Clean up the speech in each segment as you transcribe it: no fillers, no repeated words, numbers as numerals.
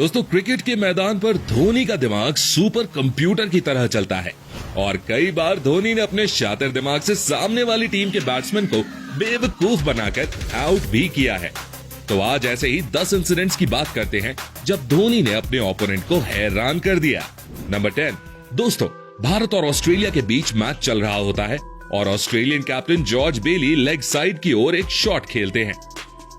दोस्तों, क्रिकेट के मैदान पर धोनी का दिमाग सुपर कंप्यूटर की तरह चलता है और कई बार धोनी ने अपने शातिर दिमाग से सामने वाली टीम के बैट्समैन को बेवकूफ बनाकर आउट भी किया है। तो आज ऐसे ही 10 इंसिडेंट्स की बात करते हैं जब धोनी ने अपने ओपोनेंट को हैरान कर दिया। नंबर 10। दोस्तों, भारत और ऑस्ट्रेलिया के बीच मैच चल रहा होता है और ऑस्ट्रेलियन कैप्टन जॉर्ज बेली लेग साइड की ओर एक शॉट खेलते हैं।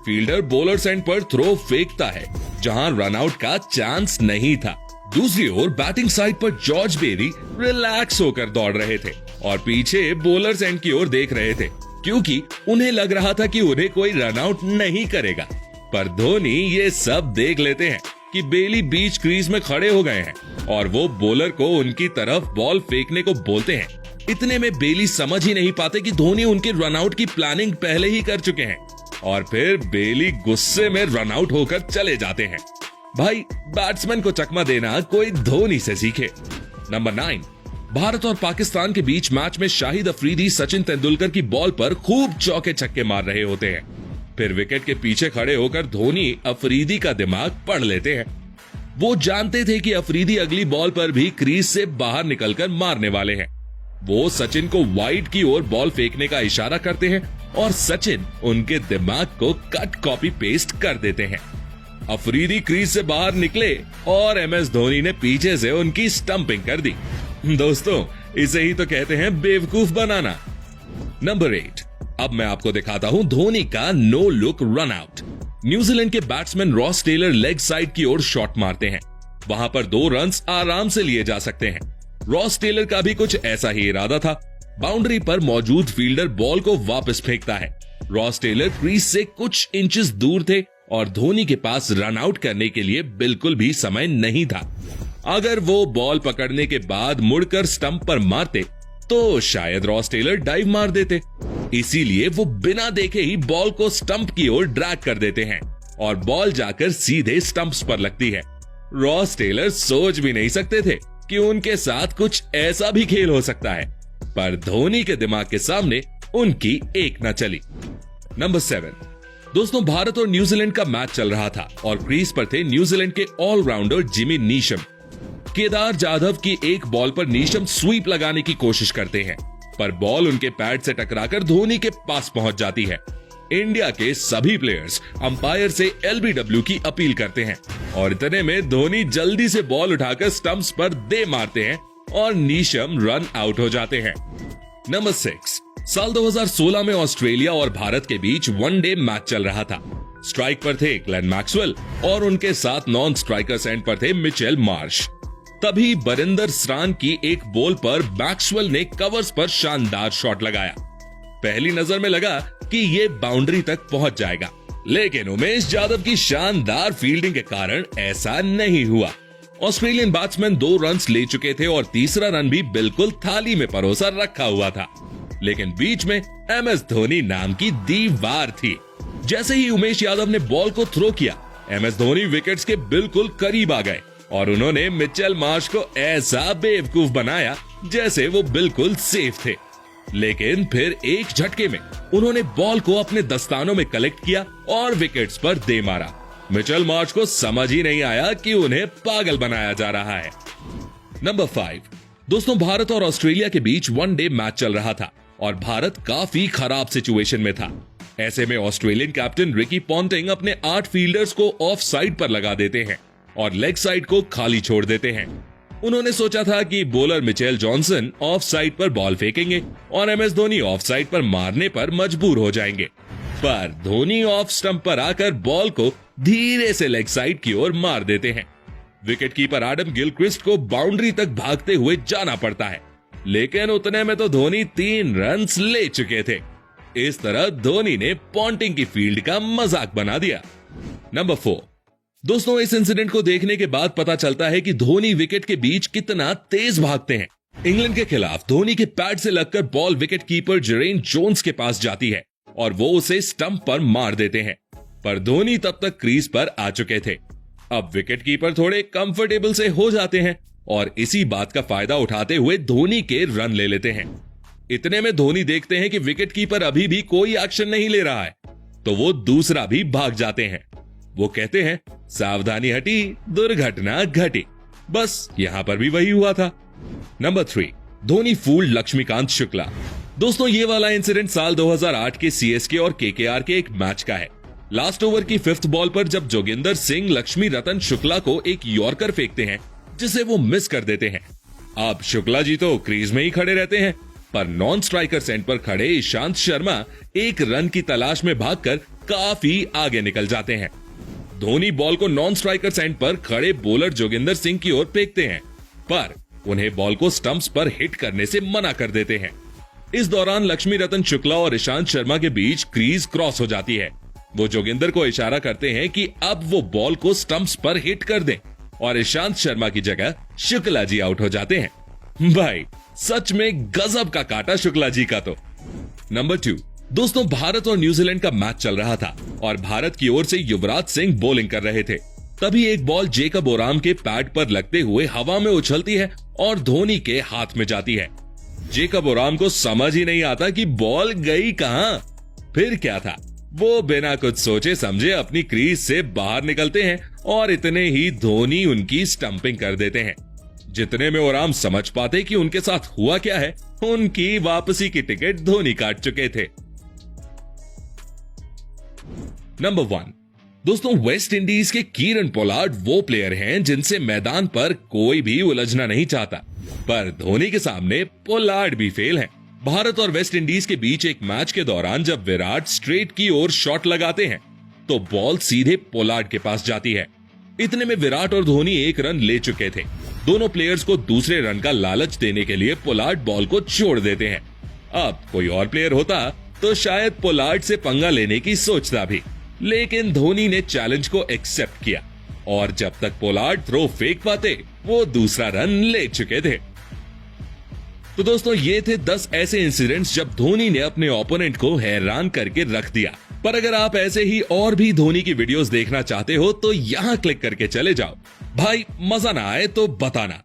फील्डर बॉलर एंड पर थ्रो फेंकता है जहां रनआउट का चांस नहीं था। दूसरी ओर बैटिंग साइड पर जॉर्ज बेली रिलैक्स होकर दौड़ रहे थे और पीछे बॉलर एंड की ओर देख रहे थे क्योंकि उन्हें लग रहा था कि उन्हें कोई रनआउट नहीं करेगा। पर धोनी ये सब देख लेते हैं कि बेली बीच क्रीज में खड़े हो गए हैं और वो बॉलर को उनकी तरफ बॉल फेंकने को बोलते हैं। इतने में बेली समझ ही नहीं पाते कि धोनी उनके रनआउट की प्लानिंग पहले ही कर चुके हैं और फिर बेली गुस्से में रनआउट होकर चले जाते हैं। भाई, बैट्समैन को चकमा देना कोई धोनी से सीखे। नंबर 9। भारत और पाकिस्तान के बीच मैच में शाहिद अफरीदी सचिन तेंदुलकर की बॉल पर खूब चौके छक्के मार रहे होते हैं। फिर विकेट के पीछे खड़े होकर धोनी अफरीदी का दिमाग पढ़ लेते हैं। वो जानते थे कि अफरीदी अगली बॉल पर भी क्रीज से बाहर निकलकर मारने वाले हैं। वो सचिन को वाइड की ओर बॉल फेंकने का इशारा करते हैं और सचिन उनके दिमाग को कट कॉपी पेस्ट कर देते हैं। अफरीदी क्रीज से बाहर निकले और एमएस धोनी ने पीछे से उनकी स्टंपिंग कर दी। दोस्तों, इसे ही तो कहते हैं बेवकूफ बनाना। नंबर 8। अब मैं आपको दिखाता हूं धोनी का no look run out. New Zealand के batsman Ross Taylor leg side की ओर शॉट मारते हैं। वहां पर 2 रन्स आराम से लिए जा सकते हैं। रॉस टेलर का भी कुछ ऐसा ही इरादा था। बाउंड्री पर मौजूद फील्डर बॉल को वापस फेंकता है। रॉस टेलर क्रीज से कुछ इंचेस दूर थे और धोनी के पास रन आउट करने के लिए बिल्कुल भी समय नहीं था। अगर वो बॉल पकड़ने के बाद मुड़कर स्टंप पर मारते तो शायद रॉस टेलर डाइव मार देते। इसीलिए वो बिना देखे ही बॉल को स्टंप की ओर ड्रैग कर देते हैं और बॉल जाकर सीधे स्टंप्स पर लगती है। रॉस टेलर सोच भी नहीं सकते थे कि उनके साथ कुछ ऐसा भी खेल हो सकता है, पर धोनी के दिमाग के सामने उनकी एक न चली। नंबर 7। दोस्तों, भारत और न्यूजीलैंड का मैच चल रहा था और क्रीज पर थे न्यूजीलैंड के all rounder Jimmy Neesham. Kedar Jadhav की एक बॉल पर नीशम स्वीप लगाने की कोशिश करते हैं, पर बॉल उनके पैड से टकराकर धोनी के पास पहुंच जाती है। इंडिया के सभी प्लेयर्स अंपायर से एलबीडब्ल्यू की अपील करते हैं और इतने में धोनी जल्दी से बॉल उठाकर स्टंप्स पर दे मारते हैं और नीशम रन आउट हो जाते हैं। नंबर 6। साल 2016 में ऑस्ट्रेलिया और भारत के बीच वनडे मैच चल रहा था। स्ट्राइक पर थे ग्लेन मैक्सवेल और उनके साथ नॉन स्ट्राइकर्स एंड पर थे मिचेल मार्श। तभी बरिंदर सरान की एक बॉल पर मैक्सवेल ने कवर्स पर शानदार शॉट लगाया। पहली नजर में लगा कि ये बाउंड्री तक पहुंच जाएगा, लेकिन उमेश यादव की शानदार फील्डिंग के कारण ऐसा नहीं हुआ। ऑस्ट्रेलियन बैट्समैन 2 रन्स ले चुके थे और तीसरा रन भी बिल्कुल थाली में परोसा रखा हुआ था, लेकिन बीच में एमएस धोनी नाम की दीवार थी। जैसे ही उमेश यादव ने बॉल को थ्रो किया, एमएस धोनी विकेट्स के बिल्कुल करीब आ गए और उन्होंने मिचेल मार्श को ऐसा बेवकूफ बनाया जैसे वो बिल्कुल सेफ थे। लेकिन फिर एक झटके में उन्होंने बॉल को अपने दस्तानों में कलेक्ट किया और विकेट्स पर दे मारा। मिचेल मार्श को समझ ही नहीं आया कि उन्हें पागल बनाया जा रहा है। नंबर 5। दोस्तों, भारत और ऑस्ट्रेलिया के बीच वनडे मैच चल रहा था और भारत काफी खराब सिचुएशन में था। ऐसे में ऑस्ट्रेलियन कैप्टन रिकी पॉन्टिंग अपने 8 फील्डर्स को ऑफ साइड पर लगा देते हैं और लेग साइड को खाली छोड़ देते हैं। उन्होंने सोचा था कि bowler Mitchell Johnson of side पर बॉल फेंकेंगे और एमएस धोनी ऑफ साइड पर मारने पर मजबूर हो जाएंगे, पर धोनी ऑफ स्टंप पर आकर बॉल को धीरे से लेग साइड की ओर मार देते हैं। विकेट कीपर एडम गिलक्रिस्ट को बाउंड्री तक भागते हुए जाना पड़ता है, लेकिन उतने में तो धोनी 3 रन्स ले चुके थे। इस तरह धोनी ने पॉन्टिंग की फील्ड का मजाक बना दिया। नंबर 4। दोस्तों, इस इंसिडेंट को देखने के बाद पता चलता है कि धोनी विकेट के बीच कितना तेज भागते हैं। इंग्लैंड के खिलाफ धोनी के पैड से लगकर ball wicket keeper Jerin Jones के पास जाती है और वो उसे स्टंप पर मार देते हैं, पर धोनी तब तक क्रीज पर आ चुके थे। अब विकेट कीपर थोड़े कंफर्टेबल से हो जाते हैं और इसी बात का फायदा उठाते हुए धोनी के रन ले लेते हैं। इतने में धोनी देखते हैं कि विकेट कीपर अभी भी कोई एक्शन नहीं ले रहा है, तो वो दूसरा भी भाग जाते हैं। वो कहते हैं सावधानी हटी दुर्घटना घटी। बस यहां पर भी वही हुआ था। Number 3, Dhoni fooled Laxmikant Shukla. दोस्तों ये वाला इंसिडेंट साल 2008 के सीएसके और केकेआर के एक मैच का है। लास्ट ओवर की 5th बॉल पर जब जोगिंदर सिंह लक्ष्मी रतन शुक्ला को एक यॉर्कर फेंकते हैं जिसे वो मिस कर देते हैं। अब शुक्ला जी तो क्रीज में ही खड़े रहते हैं, पर नॉन स्ट्राइकर सेंट पर खड़े ईशांत शर्मा एक रन की तलाश में भागकर काफी आगे निकल जाते हैं। धोनी बॉल को नॉन स्ट्राइकर सेंट पर खड़े बॉलर जोगिंदर सिंह की ओर फेंकते हैं, पर उन्हें बॉल को स्टंप्स पर हिट करने से मना कर देते हैं। इस दौरान लक्ष्मी रतन शुक्ला और ईशांत शर्मा के बीच क्रीज क्रॉस हो जाती है। वो जोगिंदर को इशारा करते हैं कि अब वो बॉल को स्टंप्स पर हिट कर दें और ईशांत शर्मा की जगह शुक्ला जी आउट हो जाते हैं। भाई सच में गजब का काटा शुक्ला जी का तो। नंबर 2, दोस्तों भारत और न्यूजीलैंड का मैच चल रहा था और भारत की ओर से युवराज सिंह बॉलिंग कर रहे थे। तभी एक बॉल जेकब ओराम के पैड पर लगते हुए हवा में उछलती है और धोनी के हाथ में जाती है। जेकब ओराम को समझ ही नहीं आता कि बॉल गई कहां। फिर क्या था, वो बिना कुछ सोचे समझे अपनी क्रीज से बाहर निकलते हैं और इतने ही धोनी उनकी स्टंपिंग कर देते हैं। जितने में ओराम समझ पाते कि उनके साथ हुआ क्या है, उनकी वापसी की टिकट धोनी काट चुके थे। नंबर 1, दोस्तों वेस्ट इंडीज के कीरन पोलार्ड वो प्लेयर हैं जिनसे मैदान पर कोई भी उलझना नहीं चाहता, पर धोनी के सामने पोलार्ड भी फेल हैं। भारत और वेस्ट इंडीज के बीच एक मैच के दौरान जब विराट स्ट्रेट की ओर शॉट लगाते हैं तो बॉल सीधे पोलार्ड के पास जाती है। इतने में विराट और धोनी एक रन ले चुके थे। दोनों प्लेयर्स को दूसरे रन का लालच देने के लिए पोलार्ड बॉल को छोड़ देते हैं। अब कोई और प्लेयर होता तो शायद पोलार्ड से पंगा लेने की सोचता भी, लेकिन धोनी ने चैलेंज को एक्सेप्ट किया और जब तक पोलार्ड थ्रो फेंक पाते वो दूसरा रन ले चुके थे। तो दोस्तों ये थे 10 ऐसे इंसिडेंट्स जब धोनी ने अपने ओपोनेंट को हैरान करके रख दिया। पर अगर आप ऐसे ही और भी धोनी की वीडियोस देखना चाहते हो तो यहां क्लिक करके चले जाओ। भाई मजा ना आए तो बताना।